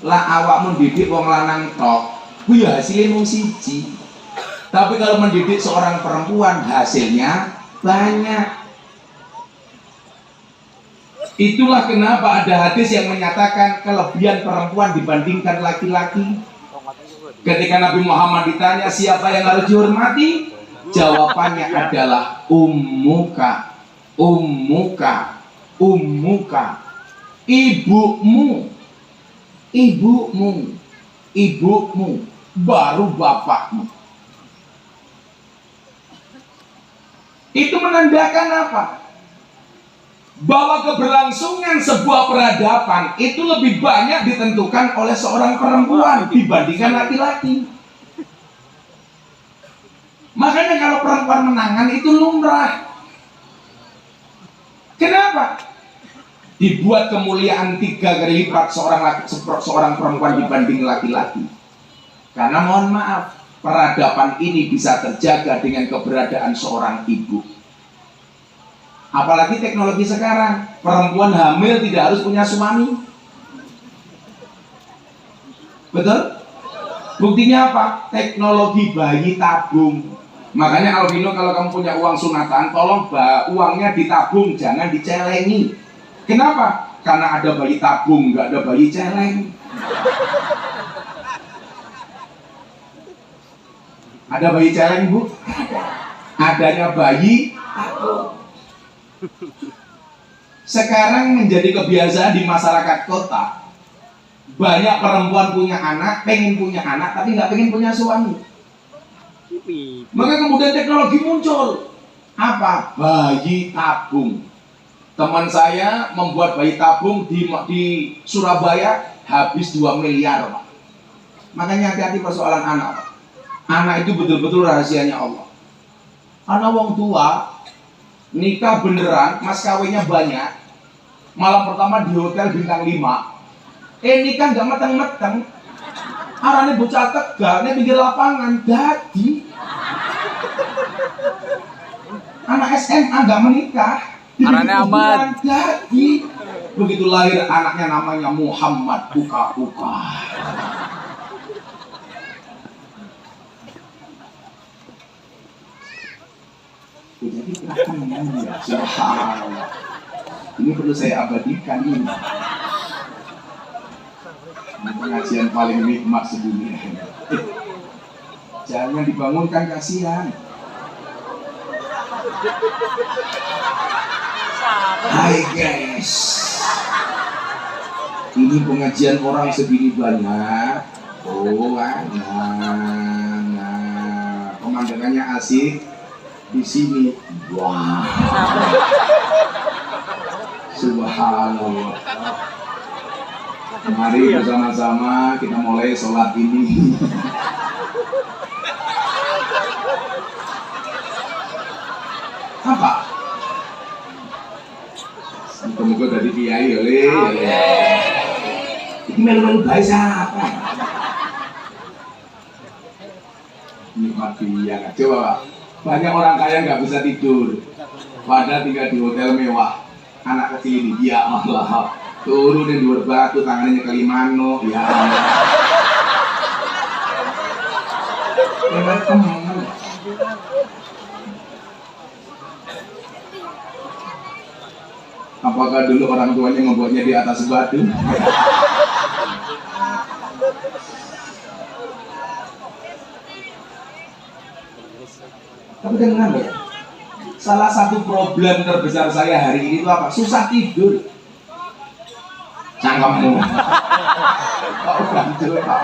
Lah awak mendidik wong lanang tok, ku ya hasilnya mung siji. Tapi kalau mendidik seorang perempuan hasilnya banyak. Itulah kenapa ada hadis yang menyatakan kelebihan perempuan dibandingkan laki-laki. Ketika Nabi Muhammad ditanya siapa yang harus dihormati, jawabannya adalah ummuka, ummuka, ummuka, ibumu, ibumu, ibumu, baru bapakmu. Itu menandakan apa? Bahwa keberlangsungan sebuah peradaban itu lebih banyak ditentukan oleh seorang perempuan dibandingkan laki-laki. Makanya kalau perempuan menangan itu lumrah. Kenapa? Dibuat kemuliaan 3 kali lipat seorang perempuan dibanding laki-laki. Karena mohon maaf, peradaban ini bisa terjaga dengan keberadaan seorang ibu. Apalagi teknologi sekarang, perempuan hamil tidak harus punya suami. Betul? Buktinya apa? Teknologi bayi tabung. Makanya Alvino, kalau kamu punya uang sunatan, tolong uangnya ditabung, jangan dicelengi. Kenapa? Karena ada bayi tabung, nggak ada bayi celeng. Ada bayi celeng, Bu? Adanya bayi tabung. Sekarang menjadi kebiasaan di masyarakat kota, banyak perempuan punya anak, pengen punya anak, tapi nggak pengen punya suami. Maka kemudian teknologi muncul. Apa? Bayi tabung. Teman saya membuat bayi tabung di Surabaya habis 2 miliar, Pak. Makanya hati-hati persoalan anak, Pak. Anak itu betul-betul rahasianya Allah. Anak wong tua nikah beneran, mas kawinnya banyak. Malam pertama di hotel bintang 5. Nikah nggak meteng-meteng. Arane bocah Tegal, nih pinggir lapangan, jadi anak SMA nggak menikah. Arane aman. Jadi begitu lahir anaknya namanya Muhammad Buka-buka. Jadi ya, subhanallah. Ini perlu saya abadikan ini. Ini pengajian paling nikmat sedunia. Jangan dibangunkan, kasihan. Hai guys, ini pengajian orang segini banyak. Oh, nah, pemandangannya asik. Di sini, wah, subhanallah. Mari bersama-sama kita mulai sholat ini. Apa? Semoga dari kiai oleh. Ini melu-melu baik siapa? Nikmat dia. Coba Pak. Banyak orang kaya nggak bisa tidur, padahal tinggal di hotel mewah. Anak kecil ini dia malah turun di luar batu, tangannya ke Limano, ya Allah. Teman. Apakah dulu orang tuanya membuatnya di atas batu? Tapi dengar ya, salah satu problem terbesar saya hari ini itu apa? Susah tidur. Cangkemmu. Kok ganjel, Pak?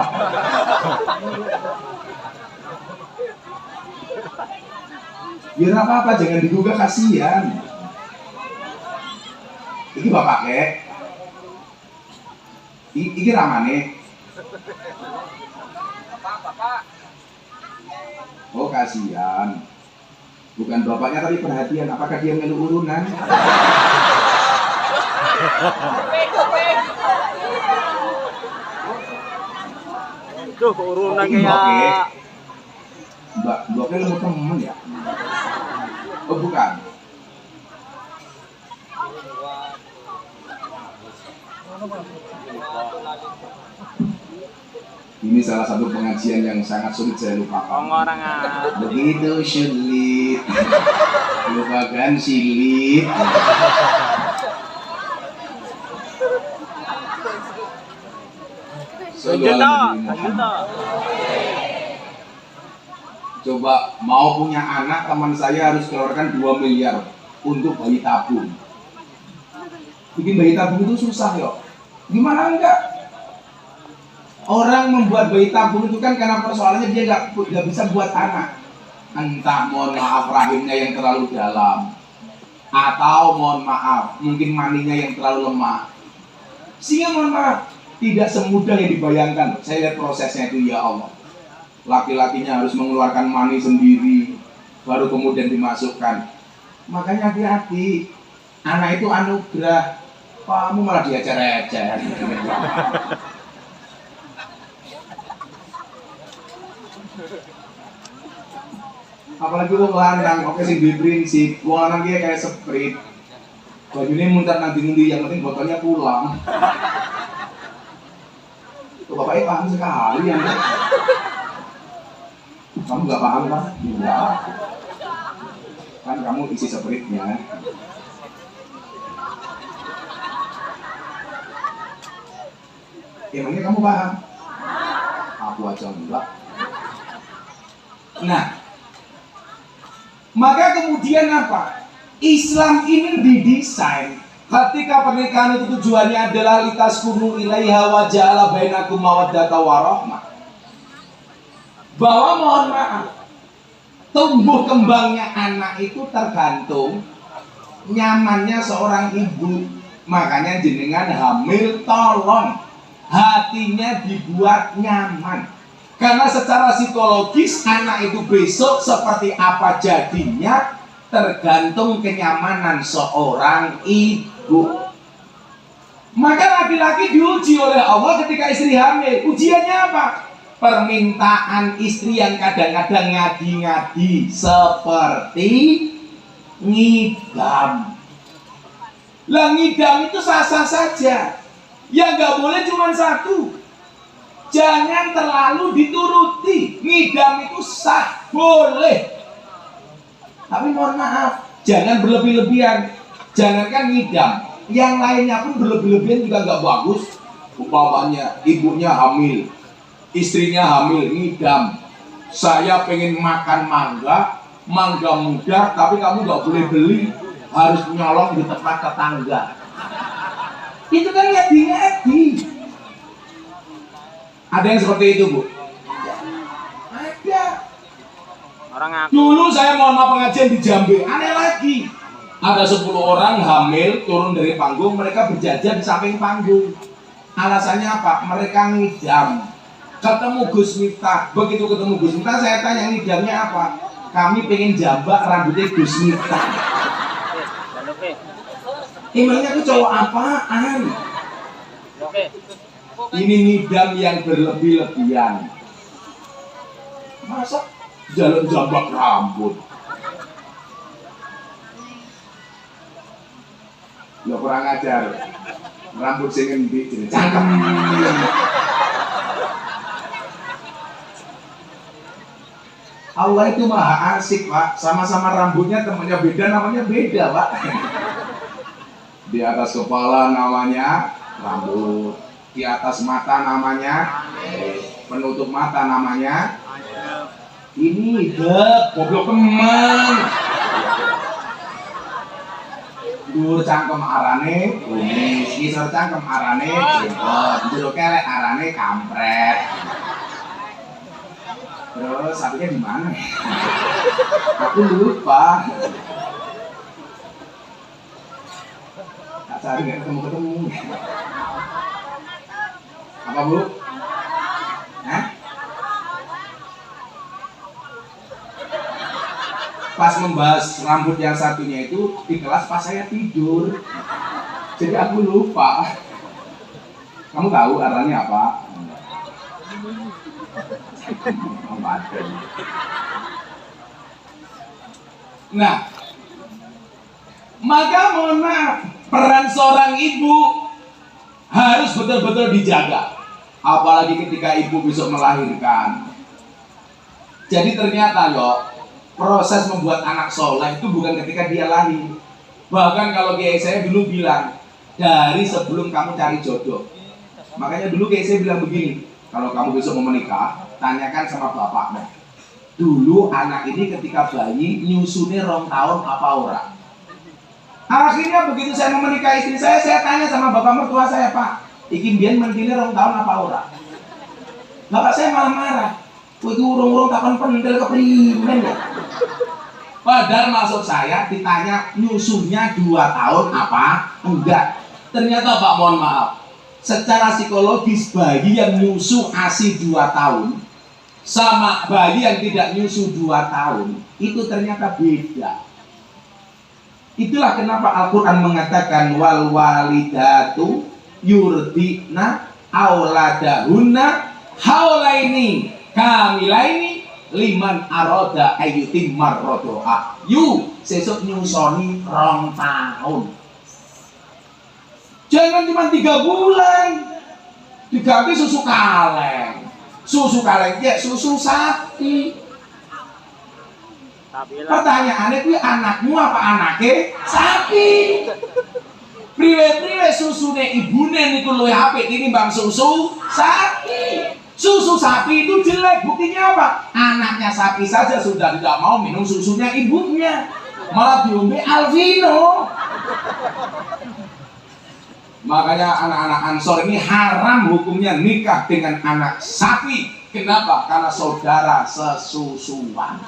Ya nggak apa-apa, jangan digugah, kasihan. Ini bapak kek. Ini ramane. Bapak. Oh, kasihan. Bukan bapaknya tapi perhatian. Apakah dia melu urunan? Tuh urunan kayak Mbaknya lu temen ya? Oh bukan. Ini salah satu pengajian yang sangat sulit saya lupakan. Orang Begitu sulit, lupakan silit. Coba mau punya anak, teman saya harus keluarkan 2 miliar untuk bayi tabung. Bikin bayi tabung itu susah ya. Gimana enggak? Orang membuat bayi tabung itu kan karena persoalannya dia nggak bisa buat anak. Entah mohon maaf rahimnya yang terlalu dalam, atau mohon maaf mungkin maninya yang terlalu lemah. Sehingga mohon maaf tidak semudah yang dibayangkan. Saya lihat prosesnya itu, ya Allah. Laki-lakinya harus mengeluarkan mani sendiri, baru kemudian dimasukkan. Makanya hati-hati. Anak itu anugerah. Kamu malah diajar-ajar. Apalagi wong lanang, oke sih di prinsip, wong lanang dia kayak sprint. Bajunya muntah nanti yang penting botolnya pulang. Tuh bapaknya paham sekali ya. Kamu nggak paham kan? Enggak. Kan kamu isi sprintnya. Emangnya kamu paham? Aku aja enggak. Nah, maka kemudian apa? Islam ini didesain ketika pernikahan itu tujuannya adalah litaskunu ilaiha wa ja'ala bainakum mawaddata warahmah. Bahwa mohon maaf, tumbuh kembangnya anak itu tergantung nyamannya seorang ibu. Makanya jenengan hamil tolong hatinya dibuat nyaman. Karena secara psikologis anak itu besok seperti apa jadinya tergantung kenyamanan seorang ibu. Maka laki-laki diuji oleh Allah ketika istri hamil. Ujiannya apa? Permintaan istri yang kadang-kadang ngadi-ngadi seperti ngidam. Lah ngidam itu sah-sah saja. Yang nggak boleh cuma satu. Jangan terlalu dituruti. Ngidam itu sah, boleh. Tapi mohon maaf, jangan berlebih-lebihan. Jangankan ngidam, yang lainnya pun berlebih-lebihan juga nggak bagus. Umpamanya ibunya hamil, istrinya hamil, ngidam. Saya pengen makan mangga muda, tapi kamu nggak boleh beli, harus nyolong di tempat tetangga. Itu kan ngadi-ngadi. Ada yang seperti itu, Bu? Ada. Dulu saya mohon maaf pengajian di Jambi, aneh lagi. Ada 10 orang hamil turun dari panggung, mereka berjajar di samping panggung. Alasannya apa? Mereka ngidam. Ketemu Gus Miftah. Begitu ketemu Gus Miftah, saya tanya ngidamnya apa? Kami pengen jambak rambutnya Gus Miftah. Emangnya itu cowok apaan? Ini ngidam yang berlebih-lebihan. Masa jalan jambak rambut? Ya kurang ajar. Rambut sing endi jenenge cangkem. Allah itu maha asik, Pak. Sama-sama rambutnya temannya beda, namanya beda, Pak. Di atas kepala namanya rambut, di atas mata namanya penutup mata namanya ini goblok teman. Dur cangkem arane kumis, ngisor cangkem arane jenggot, jero kelek arane kampret. Terus satunya di mana? Aku lupa. Tak cari nggak ketemu. Apa, Bu? Hah? Pas membahas rambut yang satunya itu di kelas pas saya tidur, jadi aku lupa. Kamu tahu arahnya apa? Nah, maka mohon maaf, peran seorang ibu harus betul-betul dijaga. apalagi ketika ibu besok melahirkan. Jadi ternyata proses membuat anak soleh itu bukan ketika dia lahir. Bahkan kalau kiai saya dulu bilang, dari sebelum kamu cari jodoh. Makanya dulu kiai saya bilang begini, kalau kamu besok mau menikah, tanyakan sama bapaknya. Dulu anak ini ketika bayi nyusunnya 2 tahun apa ora. Akhirnya begitu saya mau menikah istri saya tanya sama bapak mertua saya, Pak, iki mbiyen mentine 2 tahun apa ora? Bapak saya malah marah. Kowe iki urung-urung kapan pendel keprimen ya? Padahal maksud saya ditanya nyusunnya 2 tahun apa enggak. Ternyata Pak, mohon maaf, secara psikologis bayi yang nyusu ASI 2 tahun sama bayi yang tidak nyusu 2 tahun itu ternyata beda. Itulah kenapa Al-Quran mengatakan wal walidatu yurdina auladahunna haulaini kamilaini liman aroda ayyutim marrodoa. Sesuk nyusoni 2 tahun. Jangan cuma 3 bulan diganti susu kaleng. Susu kaleng ya susu sapi. Pertanyaannya itu anakmu apa anaknya sapi? Priwe-priwe susune ibune niku luwih apik tinimbang susu sapi. Susu sapi itu jelek, buktinya apa? Anaknya sapi saja sudah tidak mau minum susunya ibunya, malah diombe albino. Makanya anak-anak Ansor ini haram hukumnya nikah dengan anak sapi. Kenapa? Karena saudara sesusuan.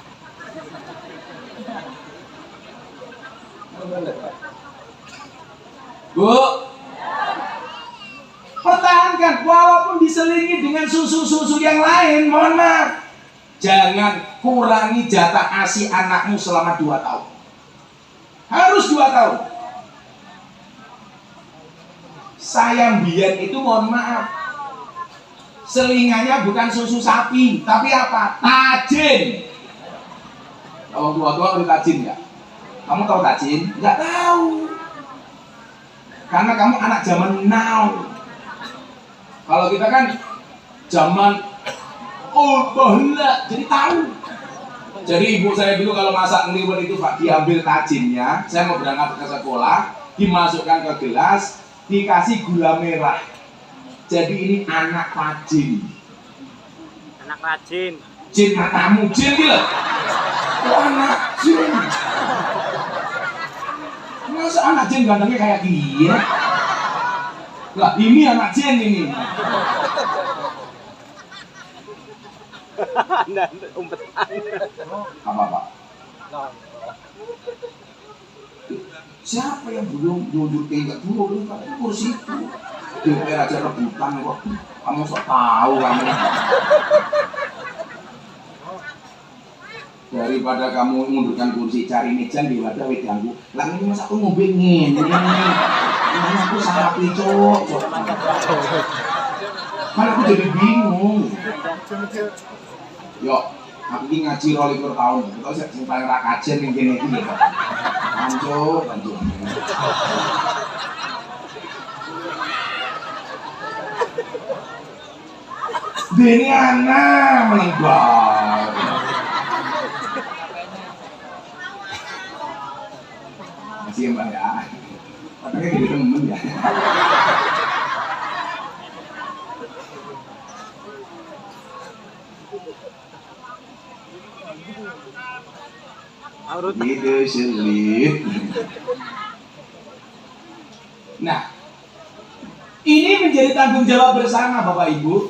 Bu, pertahankan walaupun diselingi dengan susu-susu yang lain. Mohon maaf, jangan kurangi jatah ASI anakmu selama 2 tahun. Harus 2 tahun. Sayang biyen itu mohon maaf, selingannya bukan susu sapi, tapi apa? Tajin. Kalau tua-tua beli tajin ya? Kamu tahu tajin? Nggak tahu. Karena kamu anak zaman now. Kalau kita kan zaman bahula, jadi tahu. Jadi ibu saya dulu kalau masak ngeliwet itu Pak, diambil tajinnya, saya mau berangkat ke sekolah, dimasukkan ke gelas, dikasih gula merah. Jadi ini anak tajin. Anak rajin. Jin matamu, jin gitu. Oh, anak jin. Masa anak jin gantengnya kayak dia? Lah ini anak jin ini. Apa Pak? Siapa yang belum duduk kayak dulu Pak? Kursi itu. DPR aja rebutan kok. Kamu sok tahu kamu. Daripada kamu mundurkan kursi cari meja di wadah ganggu. Lah ini masa aku ngombe ngene. Ini aku sapi cok. Kan aku jadi bingung. Yo, aku ini ngaji 22 tahun. Kita sing paling ra kajen ning kene iki ya. Lanjut. Dene anak meninggal. Masih ya Mbak ya. Katanya jadi temen ya. Gitu sulit. Nah, ini menjadi tanggung jawab bersama Bapak Ibu,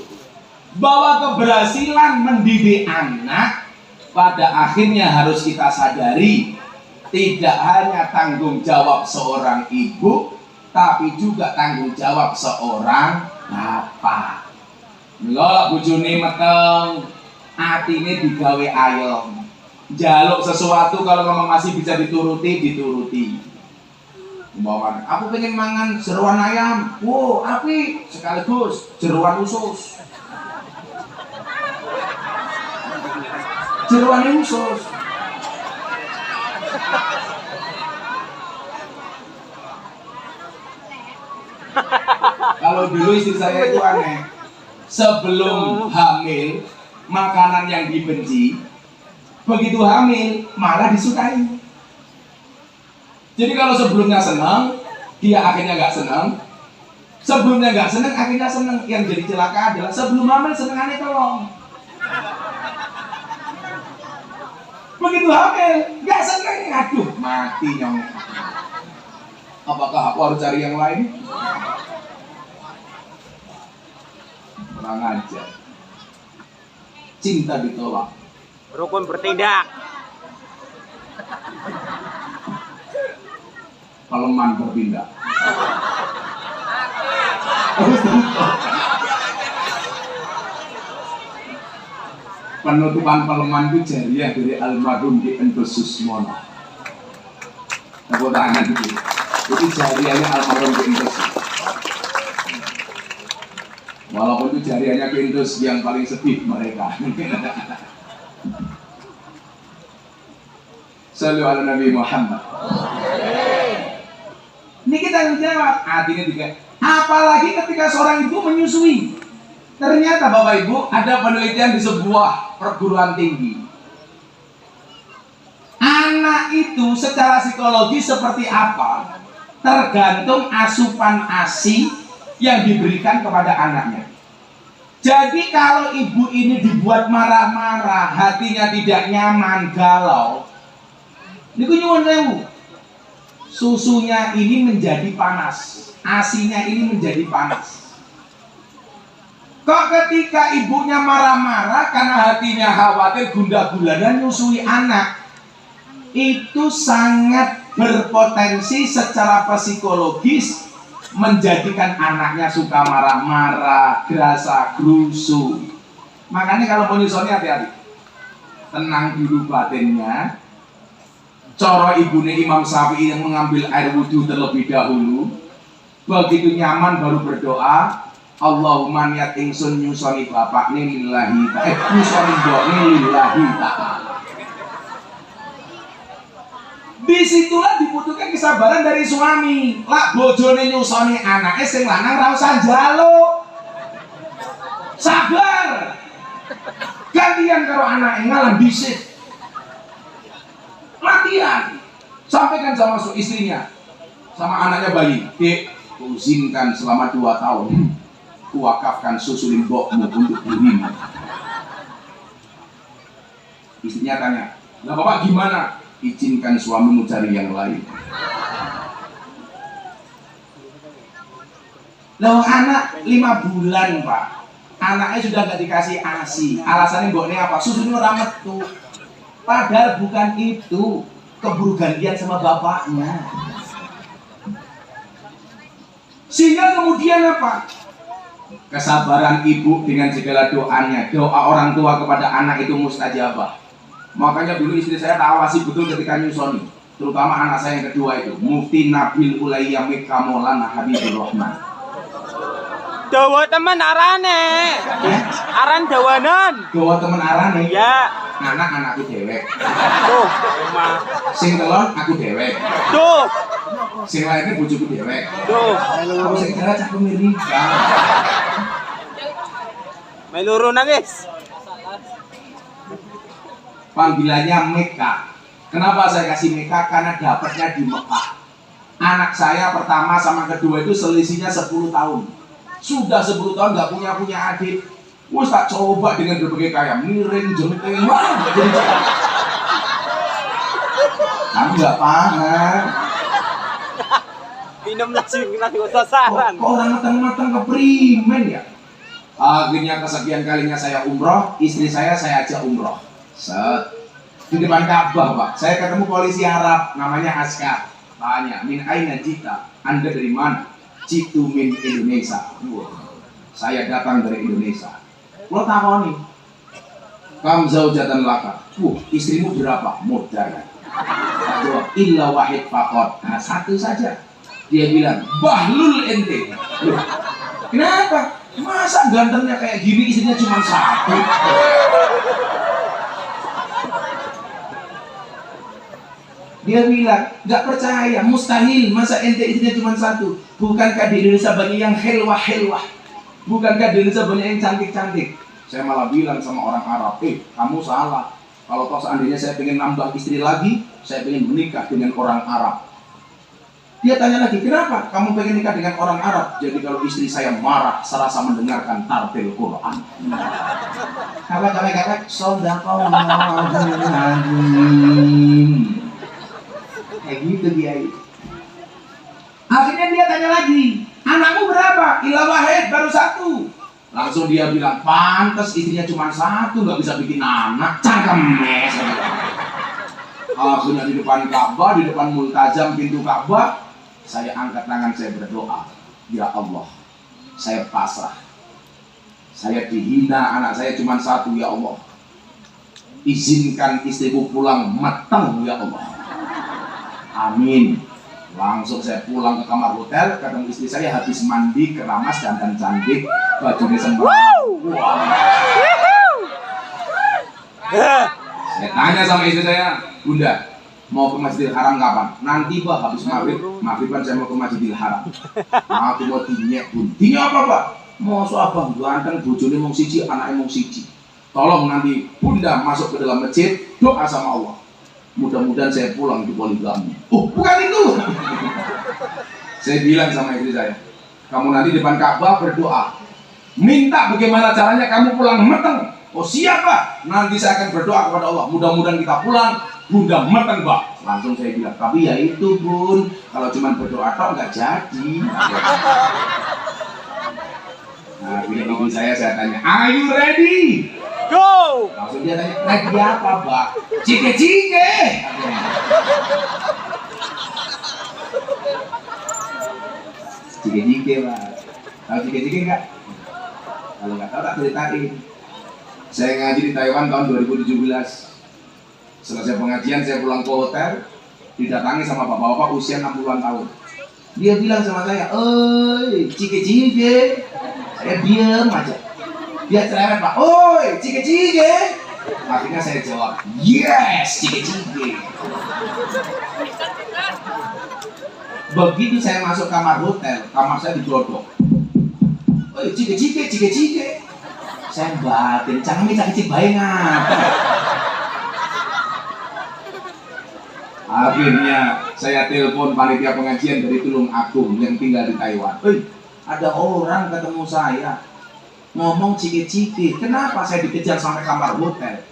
bahwa keberhasilan mendidik anak pada akhirnya harus kita sadari tidak hanya tanggung jawab seorang ibu, tapi juga tanggung jawab seorang bapak. Lho bojone meteng, atine digawe ayem. Jaluk sesuatu kalau memang masih bisa dituruti. Umpamane, aku pengen mangan jeroan ayam. Wow, api sekaligus jeroan usus. Jeroan usus. Kalau dulu istri saya itu aneh. sebelum hamil makanan yang dibenci, begitu hamil malah disukai. Jadi kalau sebelumnya senang, dia akhirnya nggak senang. Sebelumnya nggak senang, akhirnya senang. Yang jadi celaka adalah sebelum hamil senengannya tolong. Begitu hamil, nggak senang, aduh mati nyong. Apakah aku harus cari yang lain? Kurang ajar. Cinta ditolak. Rukun bertindak. Peleman berpindah. Penutupan peleman itu jariah dari almarhum Ki Entus Susmono. Tepuk tangan dulu. Itu jariahnya almarhum Ki Entus. Walaupun itu jariahnya Ki Entus yang paling sedih mereka. Sallu ala Nabi Muhammad. Ini kita menjawab, artinya juga. Apalagi ketika seorang ibu menyusui. Ternyata Bapak Ibu ada penelitian di sebuah perguruan tinggi. Anak itu secara psikologis seperti apa? Tergantung asupan ASI yang diberikan kepada anaknya. Jadi kalau ibu ini dibuat marah-marah, hatinya tidak nyaman, galau, niku nyuwun sewu. Susunya ini menjadi panas, ASINya ini menjadi panas. Kok ketika ibunya marah-marah karena hatinya khawatir gundah gulana nyusui anak, itu sangat berpotensi secara psikologis menjadikan anaknya suka marah-marah, gerasa gerusu. Makanya kalau mau nyusui hati-hati, tenang dulu batinnya. Coro ibune Imam Syafi'i yang mengambil air wudhu terlebih dahulu, begitu nyaman baru berdoa, Allahumma niat ingsun nyusoni bapak ni lillahi nyusoni mbok ni lillahi ta'ala. Disitulah dibutuhkan kesabaran dari suami. Lak bojone nyusoni anake sing lanang ra usah njaluk. Sabar. Gantian karo anake ngalah bisik. Latihan. Sampaikan sama istrinya, sama anaknya bayi, Dek, kuizinkan selama 2 tahun kuwakafkan susu limbokmu untuk dirimu. Istrinya tanya, lah bapak gimana? Izinkan suamimu cari yang lain. Lah anak 5 bulan pak, anaknya sudah gak dikasih ASI. Alasannya mboknya apa? Susunya ora metu. Padahal bukan itu, keburu gantian sama bapaknya. Sehingga kemudian apa? Kesabaran ibu dengan segala doanya, doa orang tua kepada anak itu mustajabah. Makanya dulu istri saya tak awasi betul ketika nyusoni, terutama anak saya yang kedua itu, Mufti Nabil Ulayyamik Kamolana Habibur Rahman. Dawa teman arane. Aran dawanan. Dawa temen arane. Ya. Anakku dewek. Tuh, omah. Sing telon aku dewek. Tuh. Sing lainnya bojoku dewek. Tuh. Aku sing jalan cak Amerika. Meluru nangis. Panggilannya Mekah. Kenapa saya kasih Mekah? Karena dapatnya di Mekah. Anak saya pertama sama kedua itu selisihnya 10 tahun. Sudah 10 tahun gak punya adik. Wes tak coba dengan berbagai kaya miring, jengking, wah gak jadi cakap. Kamu gak paham. Minum lagi nanti sasaran. Kok orang matang-matang keprimen ya? Akhirnya kesekian kalinya saya umroh, istri saya ajak umroh. Set. Di depan Ka'bah pak, saya ketemu polisi Arab, namanya Askar. Tanya, min aina jita? Anda dari mana? Jitu min Indonesia. Wah, saya datang dari Indonesia. Lo takoni, kam zaujatan laka. Istrimu berapa? Modal. Saya jawab, illa wahid fakot. Nah, 1 saja. Dia bilang, bahlul ente. Loh, kenapa? Masa gantengnya kayak gini istrinya cuma 1? Dia bilang, gak percaya, mustahil. Masa ente istrinya cuma 1? Bukankah di Indonesia banyak yang helwah-helwah? Bukankah di Indonesia banyak yang cantik-cantik? Saya malah bilang sama orang Arab, kamu salah. Kalau toh seandainya saya pengen nambah istri lagi, saya pengen menikah dengan orang Arab. Dia tanya lagi, kenapa kamu pengen nikah dengan orang Arab? Jadi kalau istri saya marah, serasa mendengarkan tartil Quran. Kawek, sodaqallahul kayak gitu dia. Akhirnya dia tanya lagi, anakmu berapa? Ila wahid, baru 1. Langsung dia bilang, pantes istrinya cuma 1, nggak bisa bikin anak, cangkemes. Akhirnya di depan Ka'bah, di depan multazam pintu Ka'bah, saya angkat tangan, saya berdoa, ya Allah, saya pasrah. Saya dihina, anak saya cuma 1, ya Allah. Izinkan istriku pulang matang, ya Allah. Amin. Langsung saya pulang ke kamar hotel, ketemu istri saya habis mandi, keramas, dandan cantik, bajunya sembah. Saya tanya sama istri saya, Bunda, mau ke Masjidil Haram kapan? Nanti Pak, habis maghriban saya mau ke Masjidil Haram. Aku mau dinyek, Bun. Dinyek apa Pak? Mau abang ganteng, bojone mung siji, anaknya mung siji. Tolong nanti Bunda masuk ke dalam masjid, doa sama Allah. Mudah-mudahan saya pulang di poligami. Bukan itu. Saya bilang sama istri saya, kamu nanti depan Ka'bah berdoa, minta bagaimana caranya kamu pulang meteng. Siap Pak. Nanti saya akan berdoa kepada Allah, mudah-mudahan kita pulang Bunda meteng Pak. Langsung saya bilang, tapi ya itu Bun, kalau cuma berdoa tok nggak jadi. Nah, ibu saya tanya, are you ready? Go! Langsung dia tanya, ready apa Pak? Cike-cike. Cike-cike Pak. Tahu cike-cike nggak? Kalau nggak tahu tak ceritain. Saya ngaji di Taiwan tahun 2017. Selesai pengajian saya pulang ke hotel, didatangi sama bapak-bapak usia 60-an tahun. Dia bilang sama saya, oi cike-cike. Saya diam aja. Dia cerewet Pak, oi cike-cike. Akhirnya saya jawab, yes cike-cike. Begitu saya masuk kamar hotel, kamar saya digodok. Oi cike-cike, cike-cike. Saya batin, canggih cike-cike bae ngapa. Akhirnya saya telepon panitia pengajian dari Tulung Agung yang tinggal di Taiwan. Ada orang ketemu saya ngomong cike-cike. Kenapa saya dikejar sampai kamar hotel?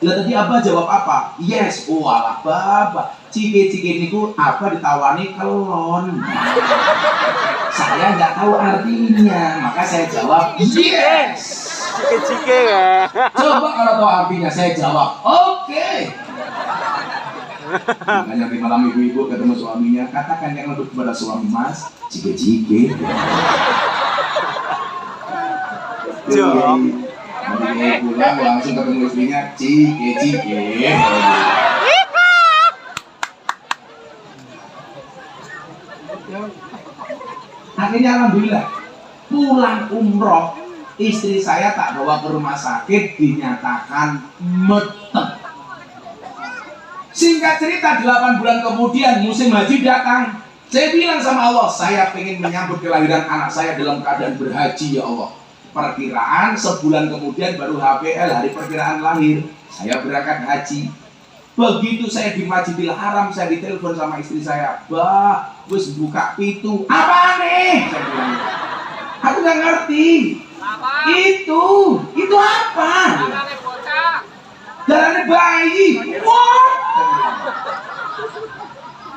Lah tadi Abah jawab apa? Yes. Alah Bapak, cike-cike niku apa ditawani kelon. Saya nggak tahu artinya, maka saya jawab yes. Cike-cike ya. Coba kalau tahu artinya saya jawab oke. Makanya di malam ibu-ibu ketemu suaminya, katakan yang lebih kepada suami Mas, cike-cike. Nanti pulang langsung ketemu istrinya, cike-cike. Akhirnya alhamdulillah pulang umroh, istri saya tak bawa ke rumah sakit, dinyatakan meteng. Singkat cerita, 8 bulan kemudian musim haji datang. Saya bilang sama Allah, saya ingin menyambut kelahiran anak saya dalam keadaan berhaji ya Allah. Perkiraan sebulan kemudian baru HPL, hari perkiraan lahir. Saya berangkat haji. Begitu saya di Masjidil Haram, saya ditelepon sama istri saya, Bah, wis buka pintu. Apa nih? Saya bilang, aku nggak ngerti. Apa? Itu apa? Jalannya bayi. What?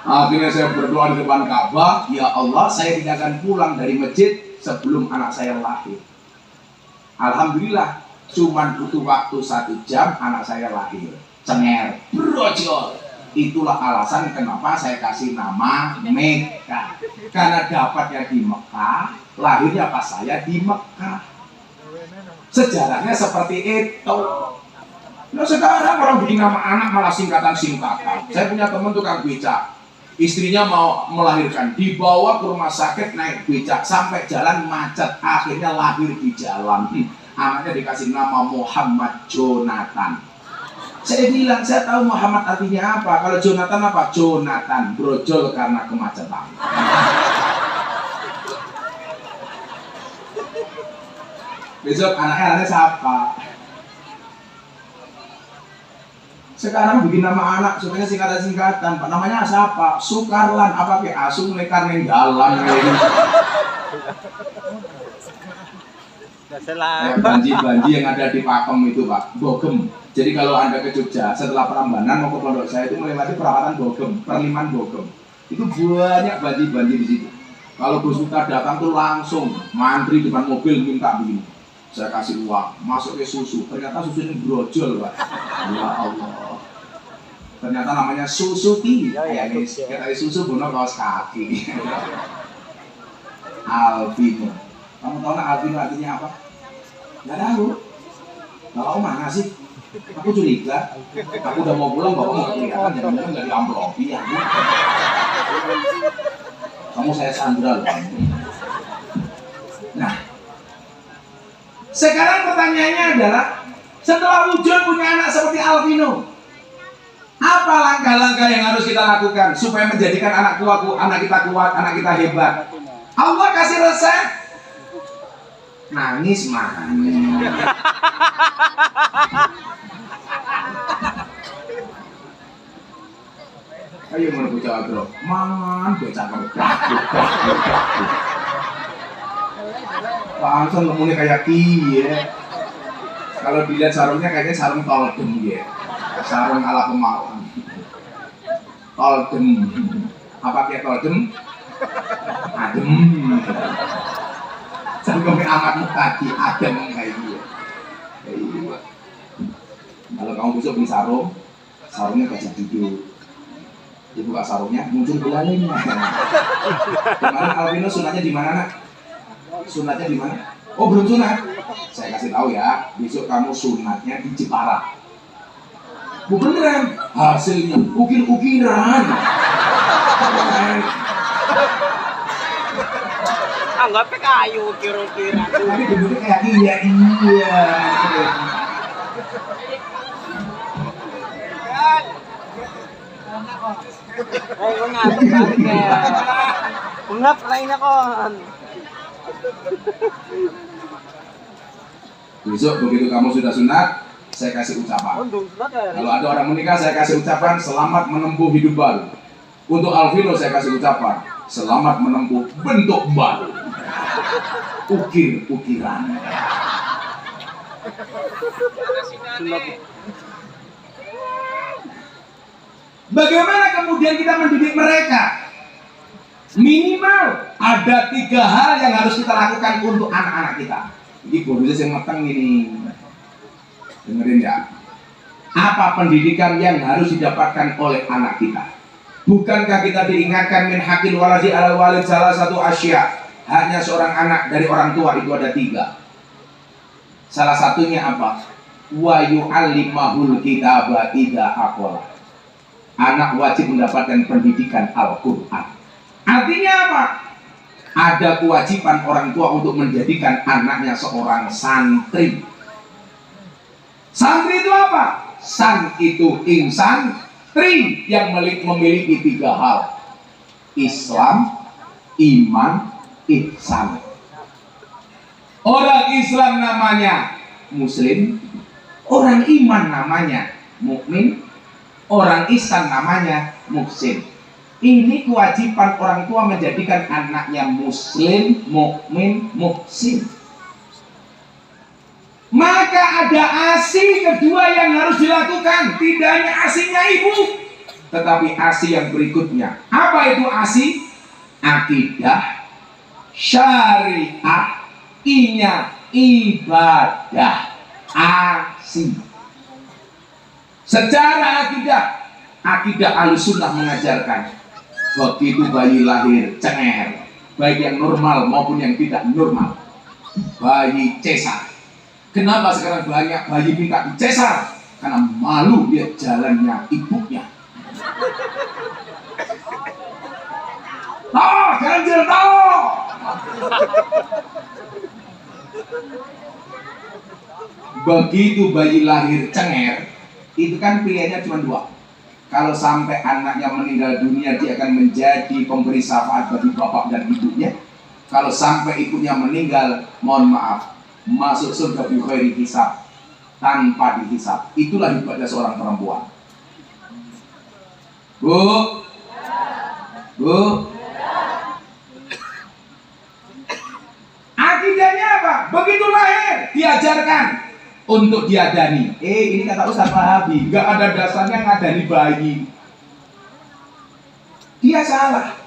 Akhirnya saya berdoa di depan Ka'bah, ya Allah, saya tidak akan pulang dari masjid sebelum anak saya lahir. Alhamdulillah, cuman butuh waktu 1 jam anak saya lahir. Cenger, brojol. Itulah alasan kenapa saya kasih nama Mekah. Karena dapatnya di Mekah, lahirnya pas saya di Mekah. Sejarahnya seperti itu. Nah sekarang orang bikin nama anak malah singkatan-singkatan. Saya punya teman tukang becak, istrinya mau melahirkan, dibawa ke rumah sakit naik becak sampai jalan macet, akhirnya lahir di jalan. Anaknya dikasih nama Muhammad Jonathan. Saya bilang, saya tahu Muhammad artinya apa. Kalau Jonathan apa? Jonathan, brojol karena kemacetan. Besok anaknya siapa? Sekarang bikin nama anak supaya singkatan-singkatan. Pak namanya siapa? Sukarlan apa ke Asung lekar nenggalan gitu. Banji-banji yang ada di Pakem itu Pak, Bogem. Jadi kalau Anda ke Jogja setelah Prambanan mau ke pondok saya itu melewati perawatan Bogem, Perliman Bogem. Itu banyak banji-banji di situ. Kalau Bos Muka datang tuh langsung mantri depan mobil minta begini. Saya kasih uang, masuk ke susu. Ternyata susunya brojol Pak. Ya Allah. Ternyata namanya Suzuki. Ya guys, kita susu bono kaos kaki. Alvino. Kamu tahu nggak Alvino artinya apa? Nggak tahu. Bapak mana sih? Aku curiga. Aku udah mau pulang, bapak mau kelihatan jangan-jangan nggak diamplopi ya. Kamu saya sandra loh. Nah, sekarang pertanyaannya adalah setelah wujud punya anak seperti Alvino, apa langkah-langkah yang harus kita lakukan supaya menjadikan anak kita kuat, anak kita hebat? Allah kasih resep, nangis makanya. Ayo mau bocah bro, mangan bocah kerja. Langsung ngomongnya kayak kiye. Kalau dilihat sarungnya kayaknya sarung toldem ya. Sarung ala pemalang. Toldem. Apa kayak toldem? Adem. Sarungnya amat mutadi, adem kayak gitu. Kalau kamu besok beli sarung, sarungnya kasih duduk. Dibuka sarungnya, muncul belalainya. Kemarin Alvino sunatnya di mana nak? Sunatnya di mana? Oh belum sunat. Saya kasih tahu ya, besok kamu sunatnya di Jepara. Beneran, hasilnya ukir-ukiran. Anggapnya kayu ukir-ukiran. Tapi bentuknya kayak iya. Ungap lainnya kon. Besok begitu kamu sudah sunat, saya kasih ucapan. Kalau ada orang menikah, saya kasih ucapan selamat menempuh hidup baru. Untuk Alvino saya kasih ucapan selamat menempuh bentuk baru. Ukir-ukiran. Bagaimana kemudian kita mendidik mereka? Minimal ada 3 hal yang harus kita lakukan untuk anak-anak kita. Ini bonus yang matang ini. Dengerin ya. Apa pendidikan yang harus didapatkan oleh anak kita? Bukankah kita diingatkan min hakil waladi alal walid salah satu asya? Hanya seorang anak dari orang tua itu ada 3. Salah satunya apa? Wa yu'allimahul kitaba idza aqala. Anak wajib mendapatkan pendidikan Al-Quran. Artinya apa? Ada kewajiban orang tua untuk menjadikan anaknya seorang santri. Santri itu apa? San itu insan, tri yang memiliki 3 hal. Islam, iman, ihsan. Orang Islam namanya Muslim, orang iman namanya mukmin, orang ihsan namanya muhsin. Ini kewajiban orang tua menjadikan anaknya muslim, mukmin, muhsin. Maka ada ASI kedua yang harus dilakukan. Tidak hanya ASI-nya ibu, tetapi ASI yang berikutnya. Apa itu ASI? Akidah, syariah, inya, ibadah. ASI. Secara akidah Ahlussunnah mengajarkan begitu bayi lahir cenger, baik yang normal maupun yang tidak normal, bayi cesar. Kenapa sekarang banyak bayi minta dicesar? Karena malu lihat jalannya ibunya. Ganjil toh. Begitu bayi lahir cenger, itu kan pilihannya cuma 2. Kalau sampai anaknya meninggal dunia, dia akan menjadi pemberi syafaat bagi bapak dan ibunya. Kalau sampai ibunya meninggal, mohon maaf, masuk surga bi khairi hisab, tanpa dihisab. Itulah hebatnya seorang perempuan. Bu, Bu, akidahnya apa? Begitu lahir diajarkan untuk diadani. Ini kata Ustaz Wahabi, nggak ada dasarnya ngadani bayi. Dia salah.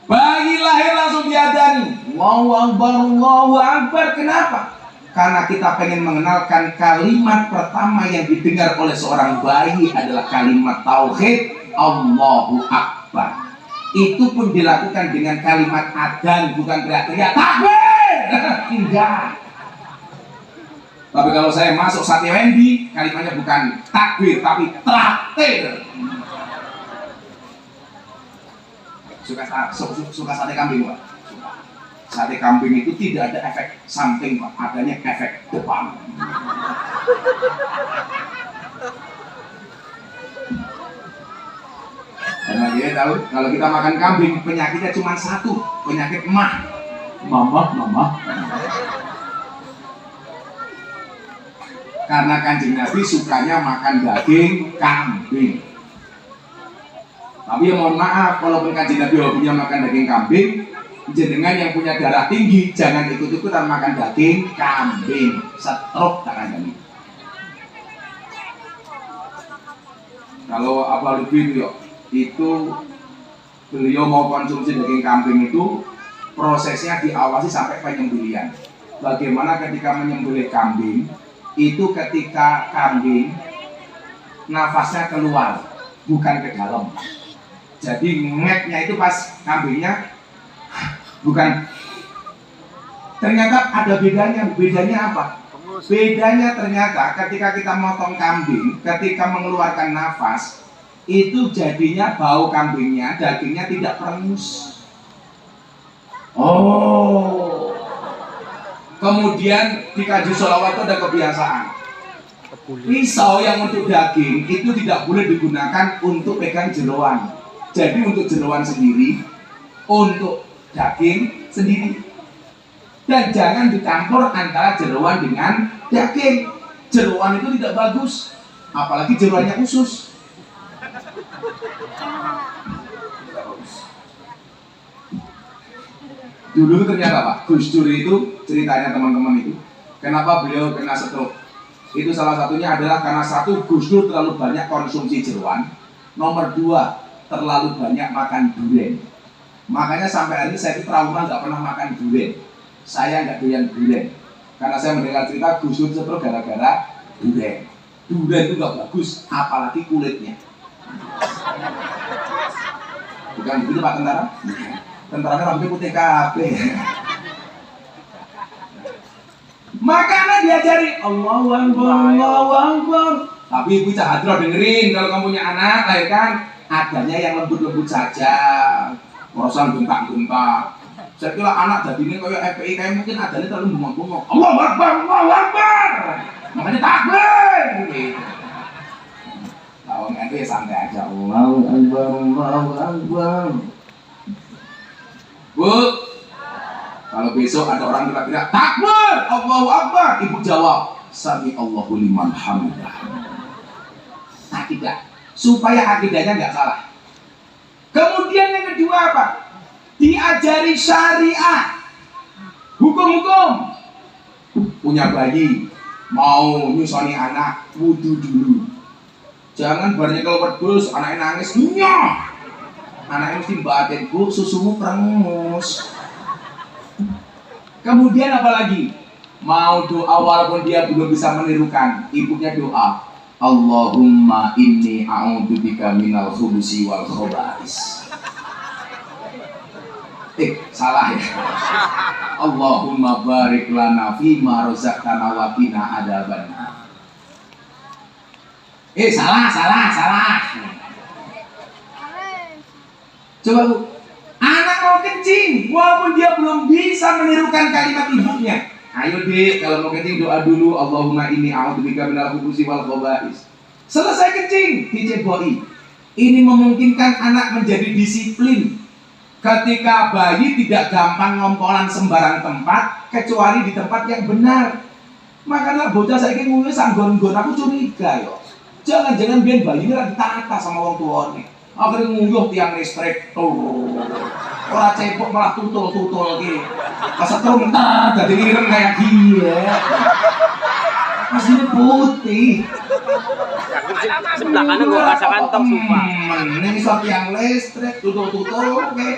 Bayi lahir langsung diadani. Allahu Akbar, Allahu Akbar. Kenapa? Karena kita pengen mengenalkan kalimat pertama yang didengar oleh seorang bayi adalah kalimat tauhid, Allahu Akbar. Itu pun dilakukan dengan kalimat adzan, bukan teriak-teriak takbir. Enggak. Tapi kalau saya masuk sate Wendy, kalimatnya bukan takbir tapi traktir. Suka sate kambing, Pak? Suka. Sate kambing itu tidak ada efek samping, Pak, adanya efek depan. Karena dia tahu kalau kita makan kambing penyakitnya cuma satu, penyakit mah, mama. Karena Kanjeng Nabi sukanya makan daging kambing. Tapi ya mohon maaf, kalaupun Kanjeng Nabi hobinya makan daging kambing, jenengan yang punya darah tinggi jangan ikut-ikutan makan daging kambing, stroke tangan kami. Kalau apa lebih itu beliau mau konsumsi daging kambing itu prosesnya diawasi sampai penyembelihan. Bagaimana ketika menyembelih kambing itu ketika kambing nafasnya keluar bukan ke dalam. Jadi ngeknya itu pas kambingnya bukan. Ternyata ada bedanya. Bedanya apa? Bedanya ternyata ketika kita motong kambing, ketika mengeluarkan nafas, itu jadinya bau kambingnya, dagingnya tidak perengus. Oh. Kemudian di kaji sholawat itu ada kebiasaan. Pisau yang untuk daging itu tidak boleh digunakan untuk pegang jeroan. Jadi untuk jeroan sendiri, untuk daging sendiri. Dan jangan dicampur antara jeroan dengan daging. Jeroan itu tidak bagus, apalagi jeroannya usus. Dulu ternyata Pak Gus Dur itu ceritanya teman-teman itu, kenapa beliau kena stroke? Itu salah satunya adalah karena satu, Gus Dur terlalu banyak konsumsi jeroan. Nomor dua, terlalu banyak makan durian. Makanya sampai hari ini saya itu trauma nggak pernah makan durian. Saya nggak doyan durian karena saya mendengar cerita Gus Dur stroke gara-gara durian. Durian itu nggak bagus, apalagi kulitnya. Bukan begitu Pak Tentara? Tentaranya rambutnya putih kabeh. Makanya diajari Allahu Akbar, Allahu Akbar. Tapi ibu Cahadro dengerin, kalau kamu punya anak lahirkan, adanya yang lembut-lembut saja, perasaan bentak-bentak. Saya kira anak jadinya kayak FPI, kayak mungkin adanya terlalu bengong-bengong. Allahu Akbar, Allahu Akbar. Makanya takbir. Kalau nggak itu ya santai aja. Allahu Akbar, Allahu Akbar. Bu, kalau besok ada orang teriak-teriak takbir, Allahu Akbar, ibu jawab sami Allahu liman hamidah. Akidah, supaya akidahnya nggak salah. Kemudian yang kedua apa? Diajari syariah, hukum-hukum. Punya bayi, mau nyusoni anak, wudu dulu. Jangan barunya kalau wedhus, anaknya nangis, nyah. Anaknya mesti batin, Bu, susumu perengus. Kemudian apa lagi? Mau doa walaupun dia belum bisa menirukan, ibunya doa, Allahumma inni a'udzubika minal khubusi wal khaba'is. Salah ya. Allahumma barik lana fima razaqtana wa qina adzabannar. Salah. Coba Bu, anak mau kencing, walaupun dia belum bisa menirukan kalimat ibunya. Ayo Dek, kalau mau kencing doa dulu, Allahumma inni a'udzubika minal khubusi wal khaba'is. Selesai kencing, diceboi. Ini memungkinkan anak menjadi disiplin. Ketika bayi tidak gampang ngompolan sembarang tempat kecuali di tempat yang benar. Makanya bocah saya ini ngomongnya sanggon-gon, aku curiga yo. Jangan-jangan biar bayi ini lagi ditata sama orang tua nih. Akhirnya nguyuh tiang listrik tuh. Orang cepok malah tutul-tutul gitu. Pas setrum dari ireng kayak gila. Aslinya putih. Sebelah kanan gua kasih kantong sumpah. Ini suatu tiang listrik tutul-tutul oke.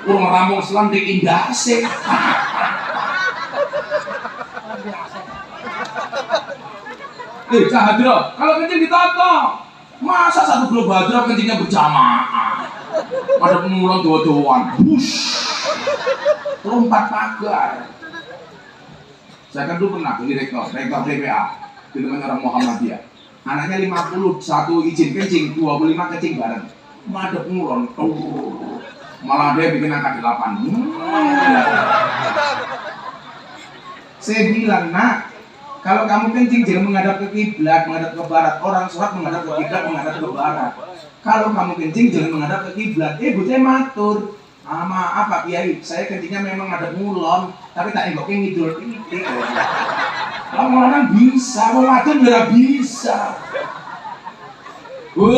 Urung rampung selang di indase. Cahadra, kalau kencing ditata, masa satu blok badra kencingnya berjamaah? Pada pengulang dua-duaan, bush, lompat pagar. Saya kan dulu pernah jadi rektor DPA di teman orang Muhammadiyah. Anaknya 50, satu izin kencing, 25 kencing bareng. Madep ngulon, malah dia bikin angka 8. Saya bilang, nak, kalau kamu kencing jangan menghadap ke kiblat, menghadap ke barat. Orang sholat menghadap ke kiblat, menghadap ke barat. Kalau kamu kencing jangan menghadap ke kiblat. Bocah matur. Maaf Pak Kiai, saya kencingnya memang menghadap ngulon, tapi tak enggoknya ngidul titik. Orang-orang bisa, orang wadon nggak bisa. Bu,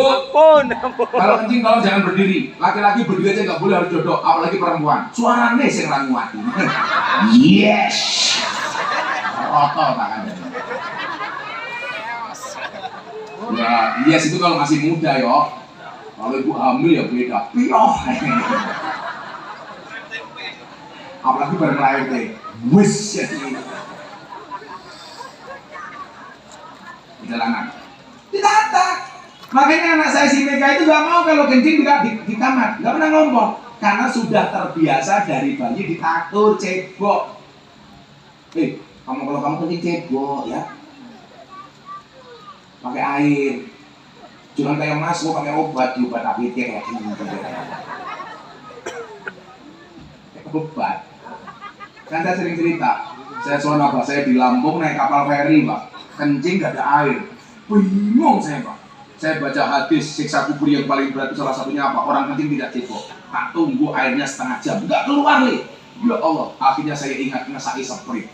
kalau kencing tolong jangan berdiri. Laki-laki berdiri aja nggak boleh, harus duduk. Apalagi perempuan. Suaranya sing ranguati. Yes. Roto tangannya. Ya, yes itu kalau masih muda yo. Kalau ibu hamil ya beda. Pioh. Apalagi bareng lahir deh. Wis ya. Perjalanan. Ditata. Makanya anak saya si Mega itu gak mau kalau kencing di kamar. Gak pernah ngomong. Karena sudah terbiasa dari bayi ditatur, cebok. Kalau kamu kencing cebok ya. Pakai air. Jangan kayak Mas, gua pakai obat, obat apitir kayak gini. Obat. Kan saya sering cerita. Saya soalnya Pak, saya di Lampung naik kapal feri Pak. Kencing gak ada air. Bingung saya Pak. Saya baca hadis siksa kubur yang paling berat itu salah satunya apa? Orang kencing tidak cebok. Tak tunggu airnya setengah jam, nggak keluar nih. Ya Allah, akhirnya saya ingat ngesai sprint.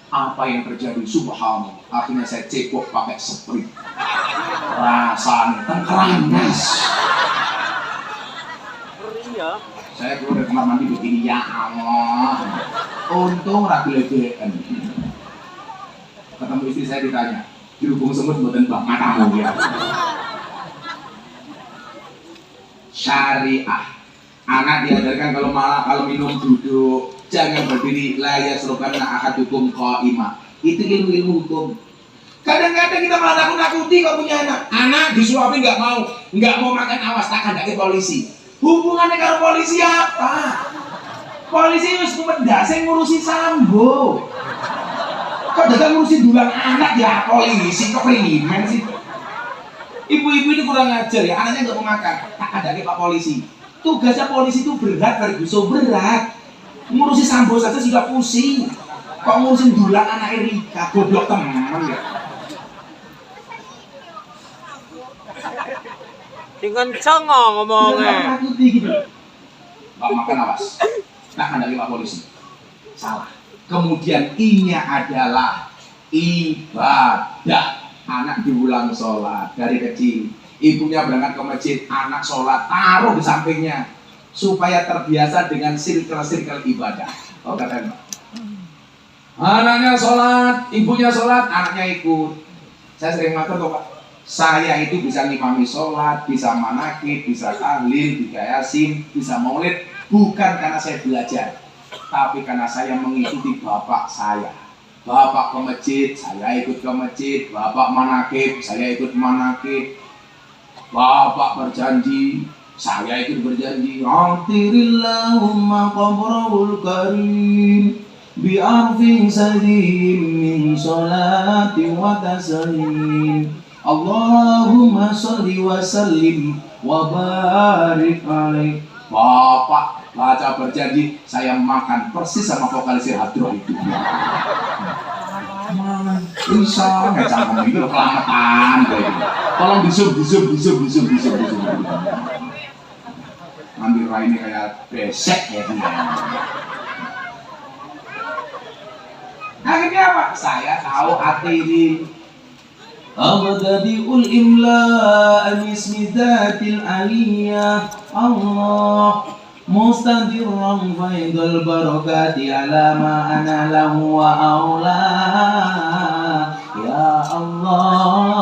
Apa yang terjadi? Subhanallah. Akhirnya saya cebok pakai sprint. Rasanya tengkeramas. Iya. Saya keluar dari kamar mandi begini, ya Allah. Untung ragu legean. Ketemu istri saya ditanya, dirubung semut buatan bang matamu ya. Syariah. Anak diajarkan kalau minum duduk, jangan berdiri. La yasrukanna ahadukum qa'ima. Itu ilmu hukum. Kadang-kadang kita malah nakut-nakuti kalau punya anak. Anak disuapin nggak mau makan, awas tak kandaki polisi. Hubungannya kalau polisi apa? Polisi harus mendasar ngurusi Sambo. Kok datang ngurusin dulang anak ya polisi, keprimen sih. Ibu-ibu ini kurang ajar ya, anaknya nggak mau makan, tak ada Pak polisi. Tugasnya polisi itu berat, berat. Ngurusi Sambo saja sudah pusing. Kok ngurusin dulang anak Erika, goblok teman ya. Dengan cengong ngomongnya. Pak makan awas, tak ada Pak polisi. Salah. Kemudian I-nya adalah ibadah. Anak diulang sholat dari kecil. Ibunya berangkat ke masjid, anak sholat, taruh di sampingnya. Supaya terbiasa dengan circle-circle ibadah. Oh katakan Pak. Anaknya sholat, ibunya sholat, anaknya ikut. Saya sering ngatur kok Pak. Saya itu bisa ngimami sholat, bisa manakib, bisa tahlil, bisa yasin, bisa maulid. Bukan karena saya belajar, tapi karena saya mengikuti bapak saya. Bapak ke masjid, saya ikut ke masjid. Bapak manakib, saya ikut manakib. Bapak berjanji, saya ikut berjanji. Akhirillahumma qabrahul karim bi'arfin sadim min sholati wa taslim. Allahumma sholli wa sallim wa barik alaih. Bapak baca berjanji, saya makan persis sama vokalisir Hadroh itu. Bisa nggak canggung itu kelamatan. Tolong disub. ngambil raine kayak besek ya. Akhirnya apa? Saya tahu hati ini. Abdadiul imla al-ismi dhatil aliyah Allah mustadirran faidul barakati ala ma ana lahu wa aula ya Allah.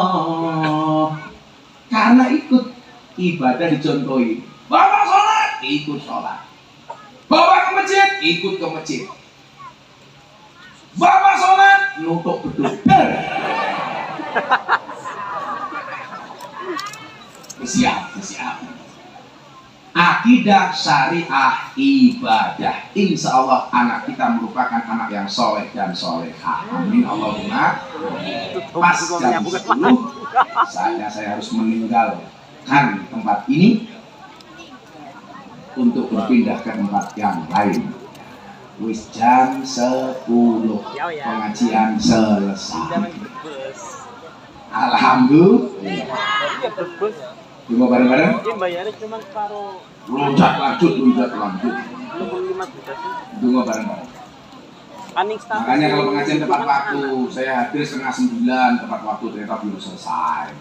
Karena ikut ibadah dicontohi. Bapak sholat, ikut sholat. Bapak ke masjid, ikut ke masjid. Bapak sholat, nutup beduk. Siap. Akidah syariah ibadah. Insya Allah anak kita merupakan anak yang soleh dan solehah. Amin Allahumma. Pas jam 10 saatnya saya harus meninggalkan tempat ini untuk berpindah ke tempat yang lain. Wis jam 10 pengajian selesai. Alhamdulillah. Cuma bareng-bareng. Ini bayarnya cuma separuh. Loncat lanjut. 25 juta sih. Tunggu bareng-bareng. Paning status. Makanya kalau pengajian tepat waktu, saya hadir 8:30 tepat waktu, ternyata belum selesai.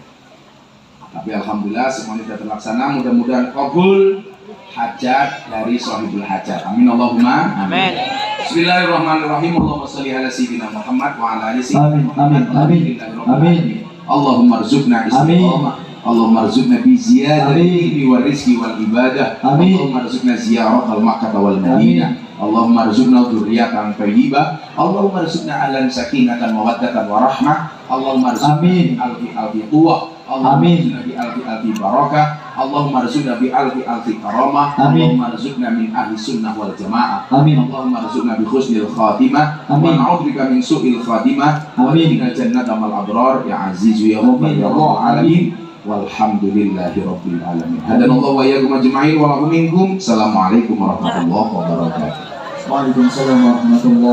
Tapi alhamdulillah semuanya sudah terlaksana. Mudah-mudahan kabul hajat dari sahibul hajat. Amin Allahumma. Amin. Bismillahirrahmanirrahim. Allahumma sholli ala sayyidina Muhammad wa ala ali Amin, sayyidina amin, amin. Allahumma rzuqna istiqamah. Allahumma rzuqna bi ziyadati ilmi wa rizqi wal ibadah. Amin. Allahumma rzuqna ziyaratal Makkah wal Madinah. Allahumma rzuqna dzurriyyatan thayyibah. Allahumma rzuqna alan sakinatan mawaddatan wa rahmah. Allahumma rzuqna Amin. alfi quwwah. Allahumma rzuqna bi alfi barakah. Allahumma rzuqna bi alfi karamah. Amin. Allahumma rzuqna min ahli sunnah wal jamaah. Amin. Allahumma rzuqna bi husnil khatimah. Amin. Wa na'udzubika min su'il khatimah. Wa Amin. qina jannata mal abrar ya azizu ya rabbal Amin. alamin. Walhamdulillahi rabbil alamin. Hadanallahu wa iyyakum ajma'in wa lakum minkum. Assalamualaikum warahmatullahi wabarakatuh. Waalaikumsalam warahmatullahi